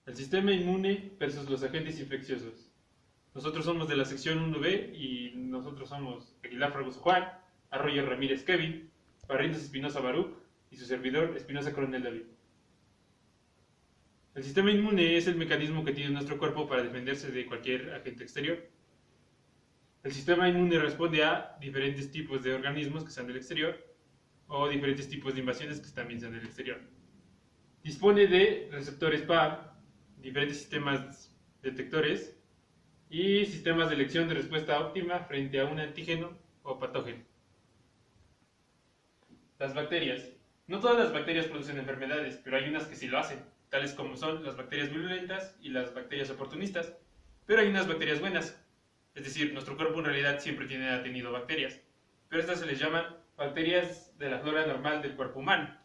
El sistema inmune versus los agentes infecciosos. Nosotros somos de la sección 1B y nosotros somos Aguilar Fragoso Juan, Arroyo Ramírez Kevin, Barrientos Espinosa Baruch y su servidor Espinosa Coronel David. El sistema inmune es el mecanismo que tiene nuestro cuerpo para defenderse de cualquier agente exterior. El sistema inmune responde a diferentes tipos de organismos que están del exterior o diferentes tipos de invasiones que también están del exterior. Dispone de receptores PAR, diferentes sistemas detectores y sistemas de elección de respuesta óptima frente a un antígeno o patógeno. Las bacterias. No todas las bacterias producen enfermedades, pero hay unas que sí lo hacen, tales como son las bacterias virulentas y las bacterias oportunistas. Pero hay unas bacterias buenas, es decir, nuestro cuerpo en realidad siempre ha tenido bacterias, pero estas se les llaman bacterias de la flora normal del cuerpo humano.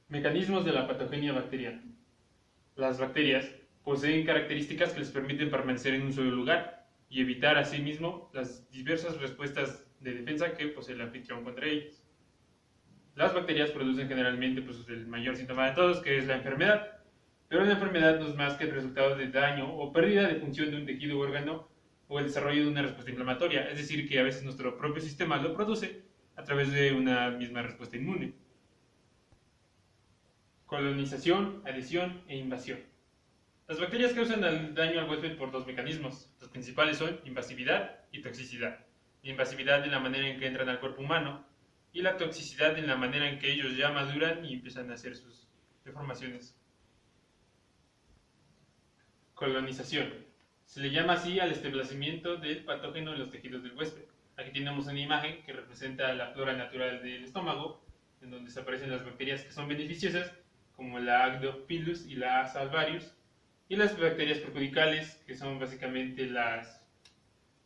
Mecanismos de la patogenia bacteriana. Las bacterias poseen características que les permiten permanecer en un solo lugar y evitar asimismo las diversas respuestas de defensa que posee el anfitrión contra ellas. Las bacterias producen generalmente el mayor síntoma de todos, que es la enfermedad, pero la enfermedad no es más que el resultado de daño o pérdida de función de un tejido o órgano o el desarrollo de una respuesta inflamatoria, es decir, que a veces nuestro propio sistema lo produce a través de una misma respuesta inmune. Colonización, adhesión e invasión. Las bacterias causan daño al huésped por dos mecanismos. Los principales son invasividad y toxicidad. La invasividad en la manera en que entran al cuerpo humano y la toxicidad en la manera en que ellos ya maduran y empiezan a hacer sus deformaciones. Colonización. Se le llama así al establecimiento del patógeno en los tejidos del huésped. Aquí tenemos una imagen que representa la flora natural del estómago, en donde se aparecen las bacterias que son beneficiosas, como la Lactobacillus y la Salvarius, y las bacterias perjudiciales, que son básicamente las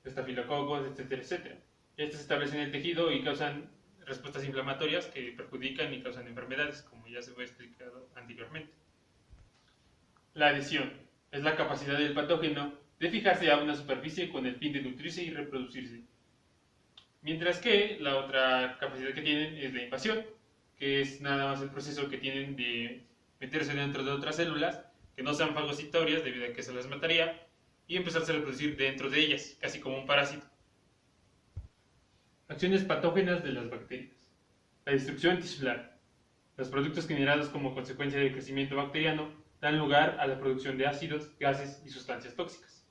estafilococos, etcétera, etcétera. Estas se establecen en el tejido y causan respuestas inflamatorias que perjudican y causan enfermedades, como ya se fue explicado anteriormente. La adhesión es la capacidad del patógeno de fijarse a una superficie con el fin de nutrirse y reproducirse. Mientras que la otra capacidad que tienen es la invasión, que es nada más el proceso que tienen de meterse dentro de otras células que no sean fagocitorias debido a que se las mataría y empezarse a reproducir dentro de ellas, casi como un parásito. Acciones patógenas de las bacterias. La destrucción tisular. Los productos generados como consecuencia del crecimiento bacteriano dan lugar a la producción de ácidos, gases y sustancias tóxicas.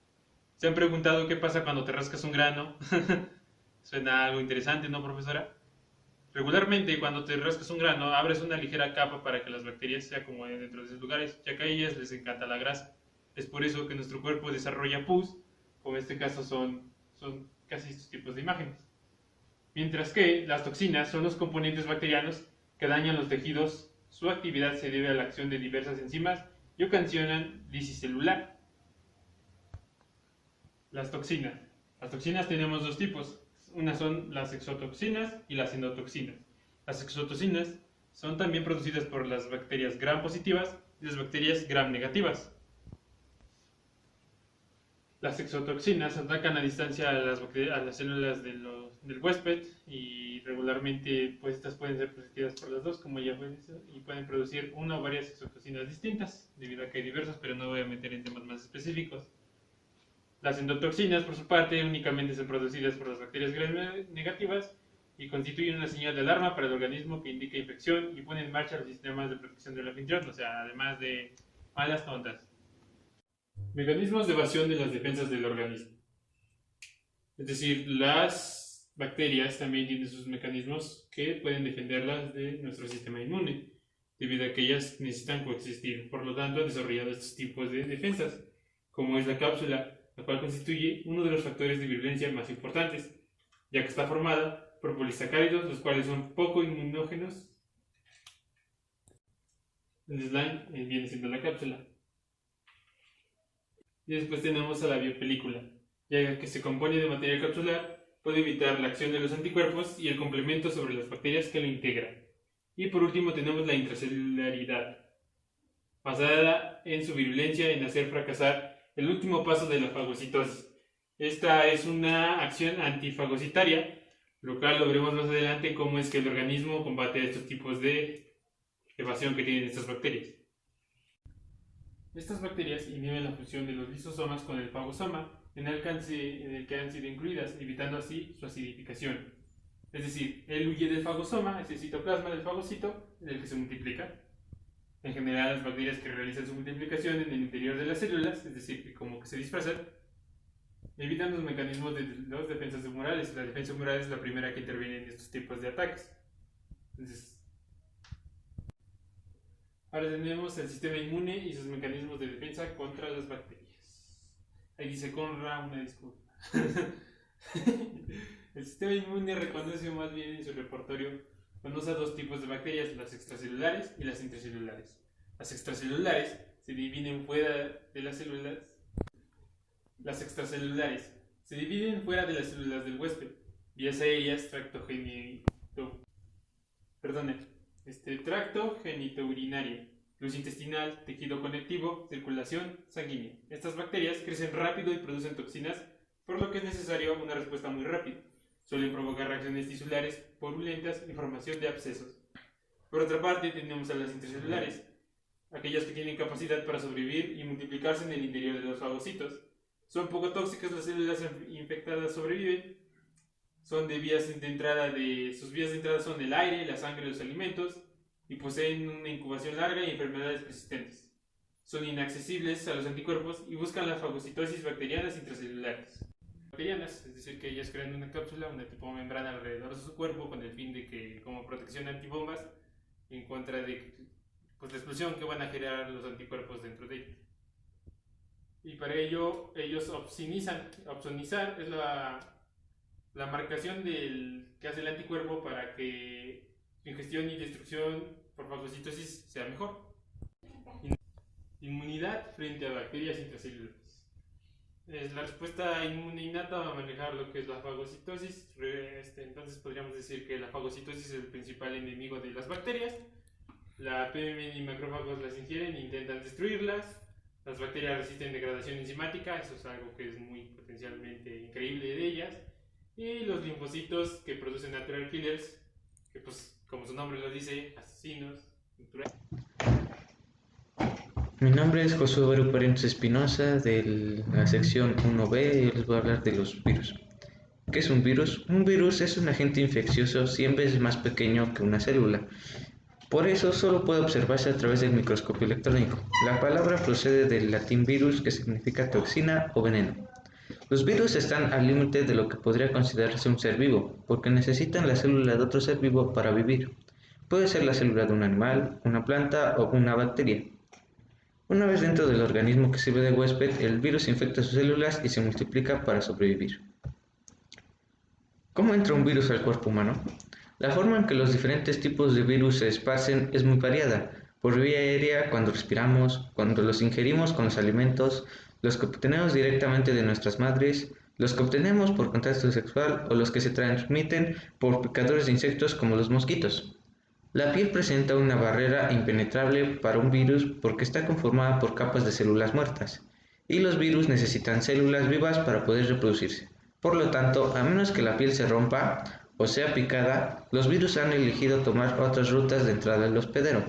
¿Se han preguntado qué pasa cuando te rascas un grano? Suena algo interesante, ¿no, profesora? Regularmente, cuando te rascas un grano, abres una ligera capa para que las bacterias se acomoden dentro de esos lugares, ya que a ellas les encanta la grasa. Es por eso que nuestro cuerpo desarrolla pus, como en este caso son casi estos tipos de imágenes. Mientras que las toxinas son los componentes bacterianos que dañan los tejidos. Su actividad se debe a la acción de diversas enzimas y ocasionan lisis celular. Las toxinas. Las toxinas tenemos dos tipos. Unas son las exotoxinas y las endotoxinas. Las exotoxinas son también producidas por las bacterias gram positivas y las bacterias gram negativas. Las exotoxinas atacan a distancia a las células del huésped y regularmente estas pueden ser producidas por las dos, como ya fue dicho, y pueden producir una o varias exotoxinas distintas, debido a que hay diversas, pero no voy a meter en temas más específicos. Las endotoxinas, por su parte, únicamente son producidas por las bacterias gram negativas y constituyen una señal de alarma para el organismo que indica infección y pone en marcha los sistemas de protección del anfitrión, o sea, además de malas tontas. Mecanismos de evasión de las defensas del organismo. Es decir, las bacterias también tienen sus mecanismos que pueden defenderlas de nuestro sistema inmune, debido a que ellas necesitan coexistir. Por lo tanto, han desarrollado estos tipos de defensas, como es la cápsula, la cual constituye uno de los factores de virulencia más importantes, ya que está formada por polisacáridos, los cuales son poco inmunógenos. El slime viene siendo la cápsula. Y después tenemos a la biopelícula, ya que se compone de material capsular, puede evitar la acción de los anticuerpos y el complemento sobre las bacterias que lo integran. Y por último tenemos la intracelularidad, basada en su virulencia en hacer fracasar el último paso de la fagocitosis. Esta es una acción antifagocitaria, lo cual lo veremos más adelante cómo es que el organismo combate estos tipos de evasión que tienen estas bacterias. Estas bacterias inhiben la función de los lisosomas con el fagosoma en el que han sido incluidas, evitando así su acidificación. Es decir, él huye del fagosoma, ese citoplasma del fagocito, en el que se multiplica. En general, las bacterias que realizan su multiplicación en el interior de las células, es decir, que como que se disfrazan, evitan los mecanismos de las defensas humorales. La defensa humoral es la primera que interviene en estos tipos de ataques. Entonces, ahora tenemos el sistema inmune y sus mecanismos de defensa contra las bacterias. Ahí dice Conra, una disculpa. El sistema inmune reconoce más bien en su repertorio conoce a dos tipos de bacterias, las extracelulares y las intracelulares. Las extracelulares se dividen fuera de las células. Las extracelulares se dividen fuera de las células del huésped, vías aéreas, tracto genitourinario, luz intestinal, tejido conectivo, circulación sanguínea. Estas bacterias crecen rápido y producen toxinas, por lo que es necesaria una respuesta muy rápida. Suelen provocar reacciones tisulares purulentas y formación de abscesos. Por otra parte, tenemos a las intracelulares, aquellas que tienen capacidad para sobrevivir y multiplicarse en el interior de los fagocitos. Son poco tóxicas, las células infectadas sobreviven. Sus vías de entrada son el aire, la sangre y los alimentos, y poseen una incubación larga y enfermedades persistentes. Son inaccesibles a los anticuerpos y buscan la fagocitosis bacterianas intracelulares. Bacterianas, es decir, que ellas crean una cápsula, una tipo membrana alrededor de su cuerpo con el fin de que, como protección antibombas, en contra de la explosión que van a generar los anticuerpos dentro de ella. Y para ello, ellos opsonizan. Opsonizar es la marcación que hace el anticuerpo para que su ingestión y destrucción por fagocitosis sea mejor. Inmunidad frente a bacterias intracelulares. La respuesta inmune innata va a manejar lo que es la fagocitosis. Entonces podríamos decir que la fagocitosis es el principal enemigo de las bacterias. La PMN y macrófagos las ingieren e intentan destruirlas. Las bacterias resisten degradación enzimática, eso es algo que es muy potencialmente increíble de ellas. Y los linfocitos que producen natural killers, que pues como su nombre lo dice, asesinos naturales. Mi nombre es Josué Vero Paredes Espinosa de la sección 1B y les voy a hablar de los virus. ¿Qué es un virus? Un virus es un agente infeccioso 100 veces más pequeño que una célula. Por eso solo puede observarse a través del microscopio electrónico. La palabra procede del latín virus, que significa toxina o veneno. Los virus están al límite de lo que podría considerarse un ser vivo, porque necesitan la célula de otro ser vivo para vivir. Puede ser la célula de un animal, una planta o una bacteria. Una vez dentro del organismo que sirve de huésped, el virus infecta sus células y se multiplica para sobrevivir. ¿Cómo entra un virus al cuerpo humano? La forma en que los diferentes tipos de virus se esparcen es muy variada, por vía aérea cuando respiramos, cuando los ingerimos con los alimentos, los que obtenemos directamente de nuestras madres, los que obtenemos por contacto sexual o los que se transmiten por picadores de insectos como los mosquitos. La piel presenta una barrera impenetrable para un virus porque está conformada por capas de células muertas, y los virus necesitan células vivas para poder reproducirse. Por lo tanto, a menos que la piel se rompa o sea picada, los virus han elegido tomar otras rutas de entrada al hospedero.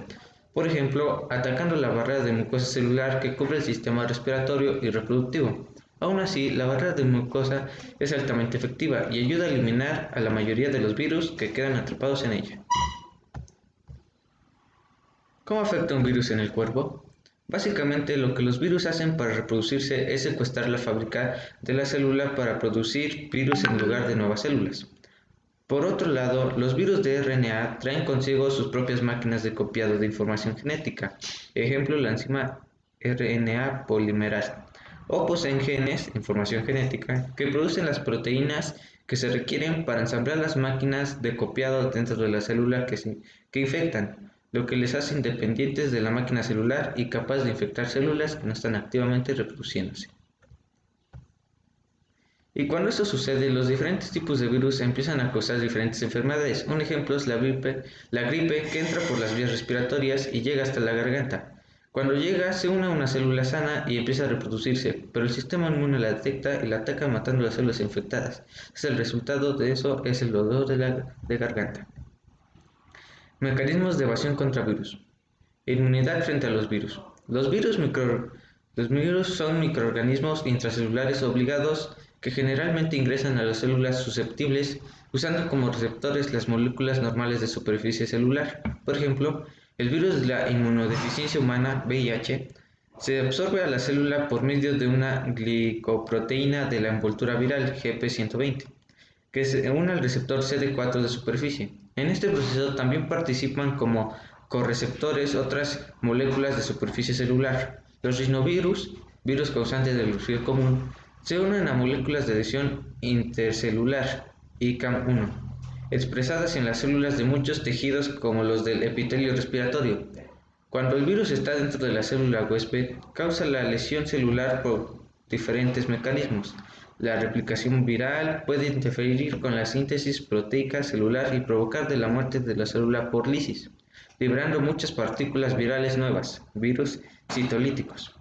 Por ejemplo, atacando la barrera de mucosa celular que cubre el sistema respiratorio y reproductivo. Aún así, la barrera de mucosa es altamente efectiva y ayuda a eliminar a la mayoría de los virus que quedan atrapados en ella. ¿Cómo afecta un virus en el cuerpo? Básicamente lo que los virus hacen para reproducirse es secuestrar la fábrica de la célula para producir virus en lugar de nuevas células. Por otro lado, los virus de RNA traen consigo sus propias máquinas de copiado de información genética, ejemplo la enzima RNA polimerasa, o poseen genes, información genética, que producen las proteínas que se requieren para ensamblar las máquinas de copiado dentro de la célula que infectan, lo que les hace independientes de la máquina celular y capaces de infectar células que no están activamente reproduciéndose. Y cuando esto sucede, los diferentes tipos de virus empiezan a causar diferentes enfermedades. Un ejemplo es la gripe que entra por las vías respiratorias y llega hasta la garganta. Cuando llega, se une a una célula sana y empieza a reproducirse, pero el sistema inmune la detecta y la ataca matando las células infectadas. El resultado de eso es el dolor de garganta. Mecanismos de evasión contra virus. Inmunidad frente a los virus. Los virus son microorganismos intracelulares obligados que generalmente ingresan a las células susceptibles usando como receptores las moléculas normales de superficie celular. Por ejemplo, el virus de la inmunodeficiencia humana, VIH, se absorbe a la célula por medio de una glicoproteína de la envoltura viral, GP120, que se une al receptor CD4 de superficie. En este proceso también participan como correceptores otras moléculas de superficie celular. Los rinovirus, virus causantes del resfriado común, se unen a moléculas de adhesión intercelular, ICAM1, expresadas en las células de muchos tejidos como los del epitelio respiratorio. Cuando el virus está dentro de la célula huésped, causa la lesión celular por diferentes mecanismos. La replicación viral puede interferir con la síntesis proteica celular y provocar de la muerte de la célula por lisis, liberando muchas partículas virales nuevas, virus citolíticos.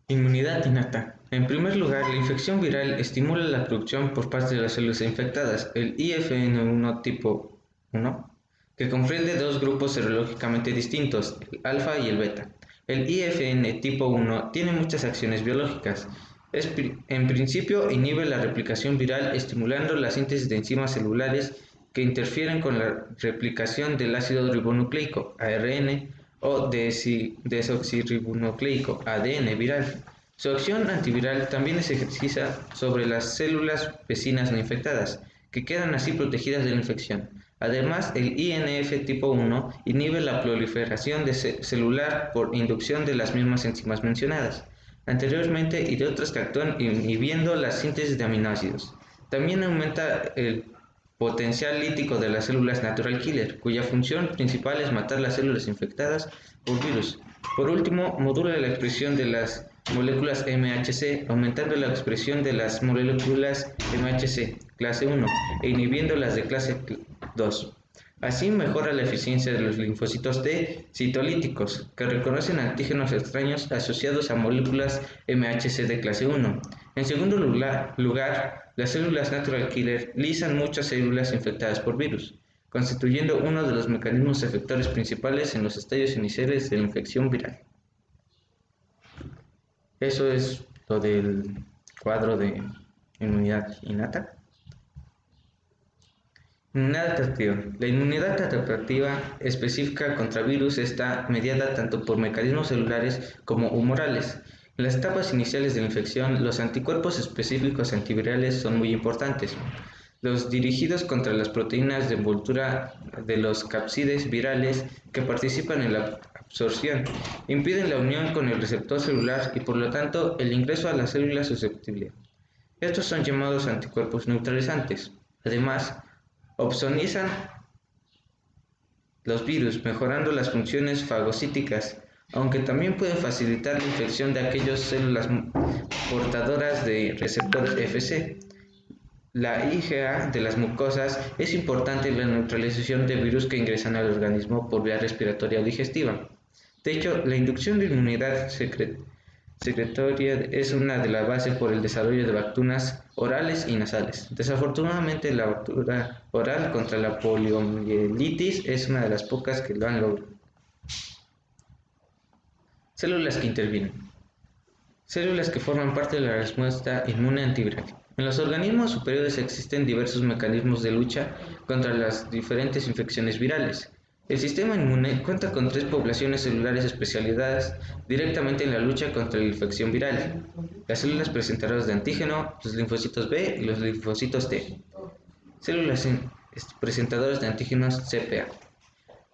Inmunidad innata. En primer lugar, la infección viral estimula la producción por parte de las células infectadas, el IFN1 tipo 1, que comprende dos grupos serológicamente distintos, el alfa y el beta. El IFN tipo 1 tiene muchas acciones biológicas. En principio, inhibe la replicación viral estimulando la síntesis de enzimas celulares que interfieren con la replicación del ácido ribonucleico, ARN, o desoxirribonucleico, ADN viral. Su acción antiviral también se ejercita sobre las células vecinas no infectadas, que quedan así protegidas de la infección. Además, el INF tipo 1 inhibe la proliferación celular por inducción de las mismas enzimas mencionadas anteriormente y de otras que actúan inhibiendo la síntesis de aminoácidos. También aumenta el potencial lítico de las células natural killer, cuya función principal es matar las células infectadas por virus. Por último, modula la expresión de las moléculas MHC, aumentando la expresión de las moléculas MHC clase 1 e inhibiendo las de clase 2. Así mejora la eficiencia de los linfocitos T citolíticos, que reconocen antígenos extraños asociados a moléculas MHC de clase 1. En segundo lugar, las células natural killer lisan muchas células infectadas por virus, constituyendo uno de los mecanismos efectores principales en los estadios iniciales de la infección viral. Eso es lo del cuadro de inmunidad innata. Inmunidad adaptativa. La inmunidad adaptativa específica contra virus está mediada tanto por mecanismos celulares como humorales. En las etapas iniciales de la infección, los anticuerpos específicos antivirales son muy importantes. Los dirigidos contra las proteínas de envoltura de los cápsides virales que participan en la absorción impiden la unión con el receptor celular y por lo tanto el ingreso a la célula susceptible. Estos son llamados anticuerpos neutralizantes. Además, opsonizan los virus, mejorando las funciones fagocíticas, aunque también pueden facilitar la infección de aquellas células portadoras de receptor Fc. La IgA de las mucosas es importante en la neutralización de virus que ingresan al organismo por vía respiratoria o digestiva. De hecho, la inducción de inmunidad secretoria es una de las bases por el desarrollo de vacunas orales y nasales. Desafortunadamente, la vacuna oral contra la poliomielitis es una de las pocas que lo han logrado. Células que intervienen. Células que forman parte de la respuesta inmune antiviral. En los organismos superiores existen diversos mecanismos de lucha contra las diferentes infecciones virales. El sistema inmune cuenta con 3 poblaciones celulares especializadas directamente en la lucha contra la infección viral: las células presentadoras de antígeno, los linfocitos B y los linfocitos T. Células presentadoras de antígenos CPA.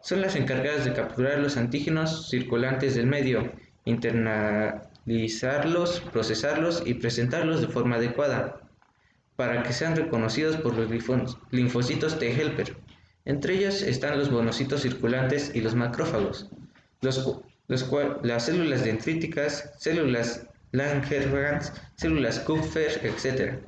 Son las encargadas de capturar los antígenos circulantes del medio, internalizarlos, procesarlos y presentarlos de forma adecuada para que sean reconocidos por los linfocitos T helper. Entre ellos están los monocitos circulantes y los macrófagos, las células dendríticas, células Langerhans, células Kupffer, etc.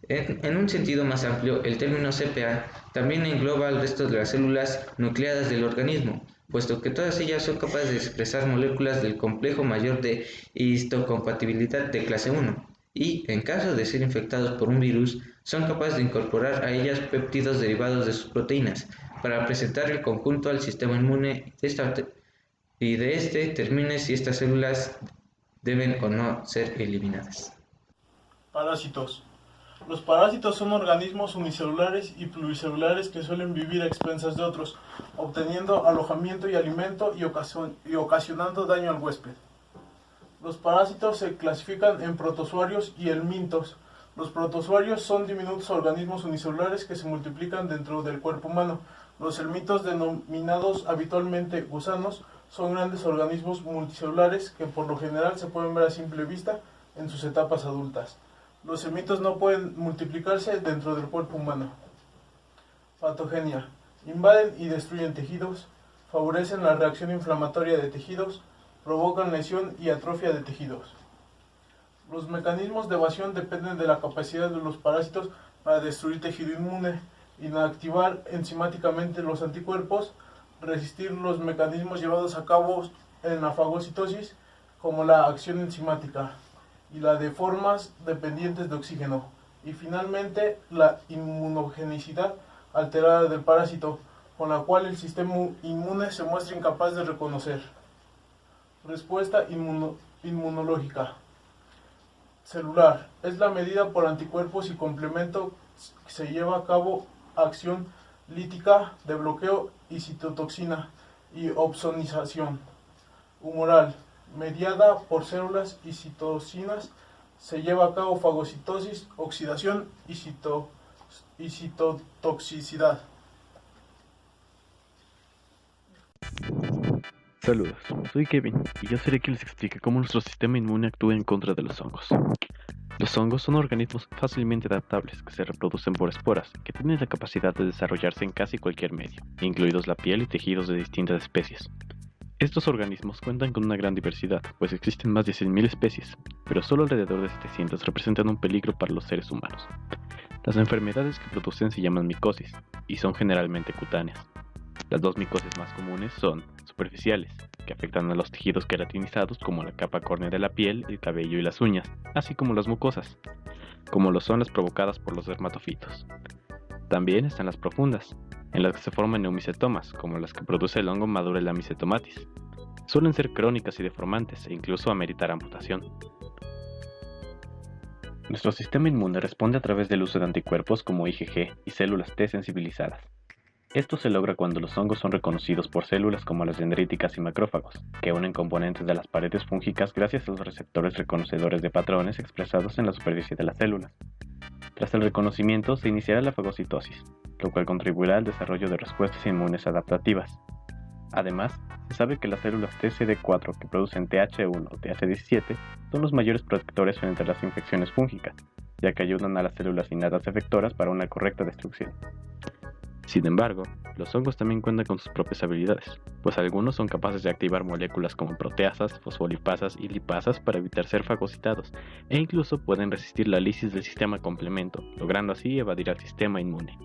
En un sentido más amplio, el término CPA también engloba al resto de las células nucleadas del organismo, puesto que todas ellas son capaces de expresar moléculas del complejo mayor de histocompatibilidad de clase 1. Y, en caso de ser infectados por un virus, son capaces de incorporar a ellas péptidos derivados de sus proteínas para presentar el conjunto al sistema inmune. De y de este determine si estas células deben o no ser eliminadas. Parásitos. Los parásitos son organismos unicelulares y pluricelulares que suelen vivir a expensas de otros, obteniendo alojamiento y alimento y ocasionando daño al huésped. Los parásitos se clasifican en protozoarios y helmintos. Los protozoarios son diminutos organismos unicelulares que se multiplican dentro del cuerpo humano. Los helmintos, denominados habitualmente gusanos, son grandes organismos multicelulares que por lo general se pueden ver a simple vista en sus etapas adultas. Los helmintos no pueden multiplicarse dentro del cuerpo humano. Patogenia. Invaden y destruyen tejidos, favorecen la reacción inflamatoria de tejidos, provocan lesión y atrofia de tejidos. Los mecanismos de evasión dependen de la capacidad de los parásitos para destruir tejido inmune, inactivar enzimáticamente los anticuerpos, resistir los mecanismos llevados a cabo en la fagocitosis, como la acción enzimática, y la de formas dependientes de oxígeno, y finalmente la inmunogenicidad alterada del parásito, con la cual el sistema inmune se muestra incapaz de reconocer. Respuesta inmunológica. Celular. Es la medida por anticuerpos y complemento que se lleva a cabo acción lítica de bloqueo y citotoxina y opsonización. Humoral. Mediada por células y citocinas, se lleva a cabo fagocitosis, oxidación y citotoxicidad. Saludos, soy Kevin y yo seré quien les explique cómo nuestro sistema inmune actúa en contra de los hongos. Los hongos son organismos fácilmente adaptables que se reproducen por esporas, que tienen la capacidad de desarrollarse en casi cualquier medio, incluidos la piel y tejidos de distintas especies. Estos organismos cuentan con una gran diversidad, pues existen más de 100.000 especies, pero solo alrededor de 700 representan un peligro para los seres humanos. Las enfermedades que producen se llaman micosis, y son generalmente cutáneas. Las dos micosis más comunes son superficiales, que afectan a los tejidos queratinizados como la capa córnea de la piel, el cabello y las uñas, así como las mucosas, como lo son las provocadas por los dermatofitos. También están las profundas, en las que se forman neumicetomas, como las que produce el hongo Madurella mycetomatis. Suelen ser crónicas y deformantes e incluso ameritar amputación. Nuestro sistema inmune responde a través del uso de anticuerpos como IgG y células T sensibilizadas. Esto se logra cuando los hongos son reconocidos por células como las dendríticas y macrófagos, que unen componentes de las paredes fúngicas gracias a los receptores reconocedores de patrones expresados en la superficie de las células. Tras el reconocimiento se iniciará la fagocitosis, lo cual contribuirá al desarrollo de respuestas inmunes adaptativas. Además, se sabe que las células TCD4 que producen TH1 o TH17 son los mayores protectores frente a las infecciones fúngicas, ya que ayudan a las células innatas efectoras para una correcta destrucción. Sin embargo, los hongos también cuentan con sus propias habilidades, pues algunos son capaces de activar moléculas como proteasas, fosfolipasas y lipasas para evitar ser fagocitados, e incluso pueden resistir la lisis del sistema complemento, logrando así evadir al sistema inmune.